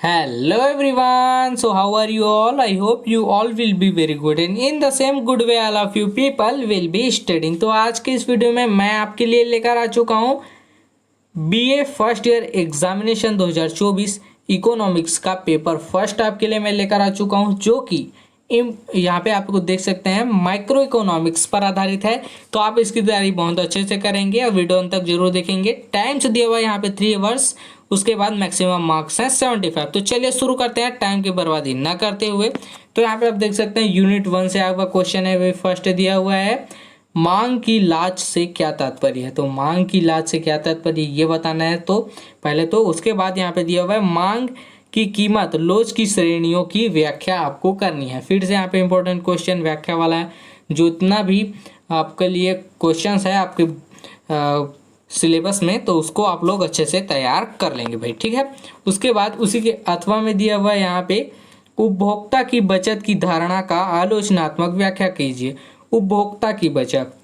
Hello everyone. So how are you all? I hope you all will be very good and in the same good way all of you people will be studying. तो आज के इस video में मैं आपके लिए लेकर आ चुका हूँ BA first year examination 2024 economics का पेपर फर्स्ट आपके लिए मैं लेकर आ चुका हूँ, जो कि यहाँ पे आपको देख सकते हैं माइक्रो इकोनॉमिक्स पर आधारित है। तो आप इसकी तैयारी बहुत अच्छे से करेंगे और वीडियो अंत तक जरूर देखेंगे। टाइम्स दिया हुआ है यहाँ पे 3 आवर्स, उसके बाद मैक्सिमम मार्क्स हैं 75। तो चलिए शुरू करते हैं टाइम की बर्बादी ना करते हुए। तो यहाँ पे आप देख सकते हैं यूनिट 1 से आया हुआ क्वेश्चन है, वे फर्स्ट दिया हुआ है मांग की लाज से क्या तात्पर्य है। तो मांग की लाज से क्या तात्पर्य ये बताना है। तो पहले तो उसके बाद यहाँ पे दिया हुआ है मांग की कीमत लोच की श्रेणियों की व्याख्या आपको करनी है। फिर से यहाँ पे इंपॉर्टेंट क्वेश्चन व्याख्या वाला है। जो इतना भी आपके लिए क्वेश्चंस है आपके सिलेबस में, तो उसको आप लोग अच्छे से तैयार कर लेंगे भाई, ठीक है। उसके बाद उसी के अथवा में दिया हुआ है यहाँ पे उपभोक्ता की बचत की धारणा का आलोचनात्मक व्याख्या कीजिए। उपभोक्ता की बचत,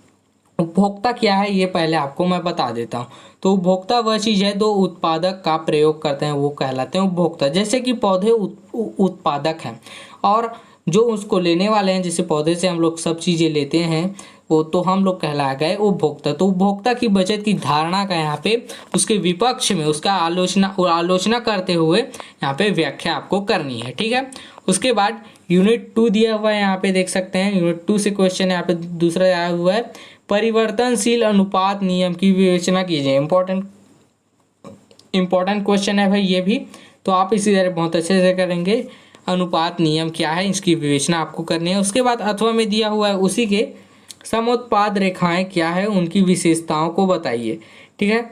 उपभोक्ता क्या है ये पहले आपको मैं बता देता हूँ। तो उपभोक्ता वह चीज़ है जो उत्पादक का प्रयोग करते हैं, वो कहलाते हैं उपभोक्ता। जैसे कि पौधे उत्पादक हैं और जो उसको लेने वाले हैं, जैसे पौधे से हम लोग सब चीज़ें लेते हैं, वो तो हम लोग कहला गए उपभोक्ता। तो उपभोक्ता की बचत की धारणा का यहाँ पे उसके विपक्ष में उसका आलोचना करते हुए यहाँ पे व्याख्या आपको करनी है, ठीक है। उसके बाद यूनिट 2 दिया हुआ है, यहाँ पे देख सकते हैं यूनिट 2 से क्वेश्चन यहाँ पे दूसरा आया हुआ है परिवर्तनशील अनुपात नियम की विवेचना कीजिए। इंपॉर्टेंट क्वेश्चन है भाई ये भी, तो आप इसी तरह बहुत अच्छे से करेंगे। अनुपात नियम क्या है इसकी विवेचना आपको करनी है। उसके बाद अथवा में दिया हुआ है उसी के समोत्पाद रेखाएं क्या है उनकी विशेषताओं को बताइए, ठीक है।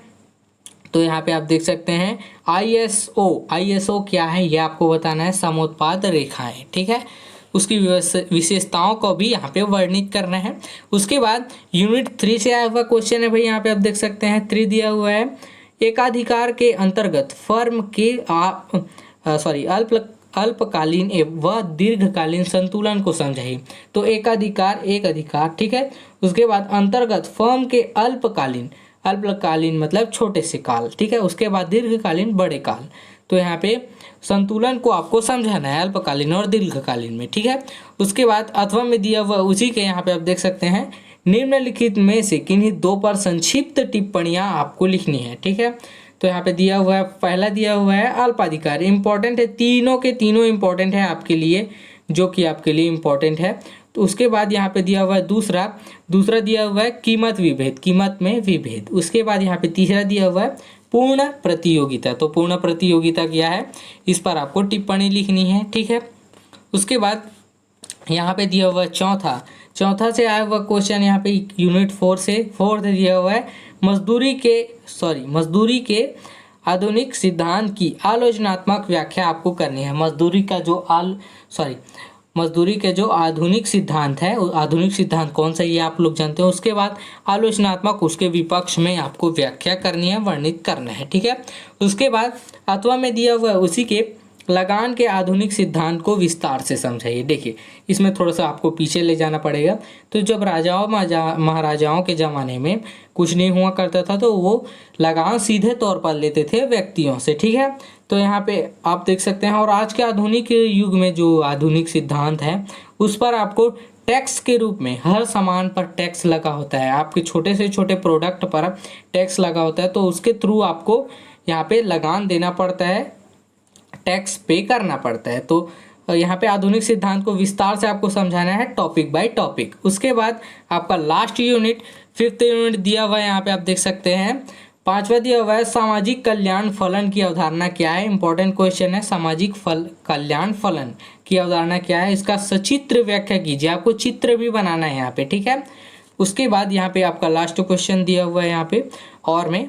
तो यहाँ पे आप देख सकते हैं आईएसओ क्या है ये आपको बताना है, समोत्पाद रेखाएं, ठीक है। उसकी विशेषताओं को भी यहाँ पे वर्णित करना है। उसके बाद यूनिट 3 से आया हुआ क्वेश्चन है भाई, यहाँ पे आप देख सकते हैं 3 दिया हुआ है एकाधिकार के अंतर्गत फर्म के अल्पकालीन व दीर्घकालीन संतुलन को समझाइए। तो एक अधिकार ठीक है। उसके बाद अंतर्गत फर्म के अल्पकालीन मतलब छोटे से काल, ठीक है। उसके बाद दीर्घकालीन बड़े काल। तो यहाँ पे संतुलन को आपको समझाना है अल्पकालीन और दीर्घकालीन में, ठीक है। उसके बाद अथवा में दिया हुआ उसी के यहाँ पे आप देख सकते हैं निम्नलिखित में से किन्हीं 2 पर संक्षिप्त टिप्पणियां आपको लिखनी है, ठीक है। तो यहाँ पे दिया हुआ है पहला दिया हुआ है अल्पाधिकार, इंपॉर्टेंट है, तीनों के तीनों इंपॉर्टेंट है आपके लिए, जो कि आपके लिए इंपॉर्टेंट है। तो उसके बाद यहाँ पे दिया हुआ है दूसरा दिया हुआ है कीमत विभेद, कीमत में विभेद। उसके बाद यहाँ पे तीसरा दिया हुआ है पूर्ण प्रतियोगिता। तो पूर्ण प्रतियोगिता क्या है इस पर आपको टिप्पणी लिखनी है, ठीक है। उसके बाद यहाँ पे दिया हुआ है चौथा से आया हुआ क्वेश्चन यहाँ पे यूनिट 4 से फोर्थ दिया हुआ है मजदूरी के आधुनिक सिद्धांत की आलोचनात्मक व्याख्या आपको करनी है। मजदूरी के जो आधुनिक सिद्धांत है, आधुनिक सिद्धांत कौन सा ये आप लोग जानते हैं। उसके बाद आलोचनात्मक उसके विपक्ष में आपको व्याख्या करनी है, वर्णित करना है, ठीक है। उसके बाद अथवा में दिया हुआ है उसी के लगान के आधुनिक सिद्धांत को विस्तार से समझाइए। देखिए इसमें थोड़ा सा आपको पीछे ले जाना पड़ेगा। तो जब राजाओं महाराजाओं के ज़माने में कुछ नहीं हुआ करता था, तो वो लगान सीधे तौर पर लेते थे व्यक्तियों से, ठीक है। तो यहाँ पे आप देख सकते हैं। और आज के आधुनिक युग में जो आधुनिक सिद्धांत है उस पर आपको टैक्स के रूप में हर सामान पर टैक्स लगा होता है, आपके छोटे से छोटे प्रोडक्ट पर टैक्स लगा होता है। तो उसके थ्रू आपको यहाँ पे लगान देना पड़ता है, टैक्स पे करना पड़ता है। तो यहाँ पे आधुनिक सिद्धांत को विस्तार से आपको समझाना है टॉपिक बाय टॉपिक। उसके बाद आपका लास्ट यूनिट 5th यूनिट दिया हुआ है, यहाँ पे आप देख सकते हैं 5वां दिया हुआ है सामाजिक कल्याण फलन की अवधारणा क्या है। इंपॉर्टेंट क्वेश्चन है, सामाजिक कल्याण फलन की अवधारणा क्या है, इसका सचित्र व्याख्या कीजिए। आपको चित्र भी बनाना है यहाँ पे, ठीक है। उसके बाद यहाँ पे आपका लास्ट क्वेश्चन दिया हुआ है यहाँ पे और में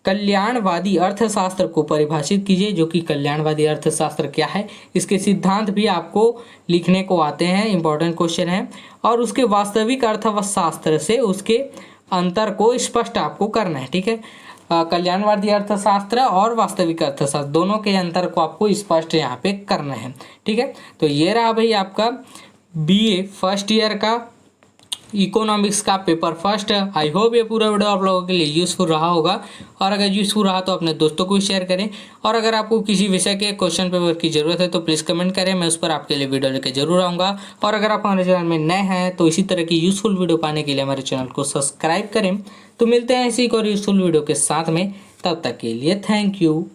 कल्याणवादी अर्थशास्त्र को परिभाषित कीजिए। जो कि कल्याणवादी अर्थशास्त्र क्या है, इसके सिद्धांत भी आपको लिखने को आते हैं, इंपॉर्टेंट क्वेश्चन है। और उसके वास्तविक अर्थशास्त्र से उसके अंतर को स्पष्ट आपको करना है, ठीक है। कल्याणवादी अर्थशास्त्र और वास्तविक अर्थशास्त्र दोनों के अंतर को आपको स्पष्ट यहाँ पे करना है, ठीक है। तो ये रहा भाई आपका बीए फर्स्ट ईयर का इकोनॉमिक्स का पेपर फर्स्ट। आई होप ये पूरा वीडियो आप लोगों के लिए यूज़फुल रहा होगा, और अगर यूज़फुल रहा तो अपने दोस्तों को भी शेयर करें। और अगर आपको किसी विषय के क्वेश्चन पेपर की ज़रूरत है तो प्लीज़ कमेंट करें, मैं उस पर आपके लिए वीडियो लेकर जरूर आऊँगा। और अगर आप हमारे चैनल में नए हैं तो इसी तरह की यूज़फुल वीडियो पाने के लिए हमारे चैनल को सब्सक्राइब करें। तो मिलते हैं ऐसी एक और यूज़फुल वीडियो के साथ में, तब तक के लिए थैंक यू।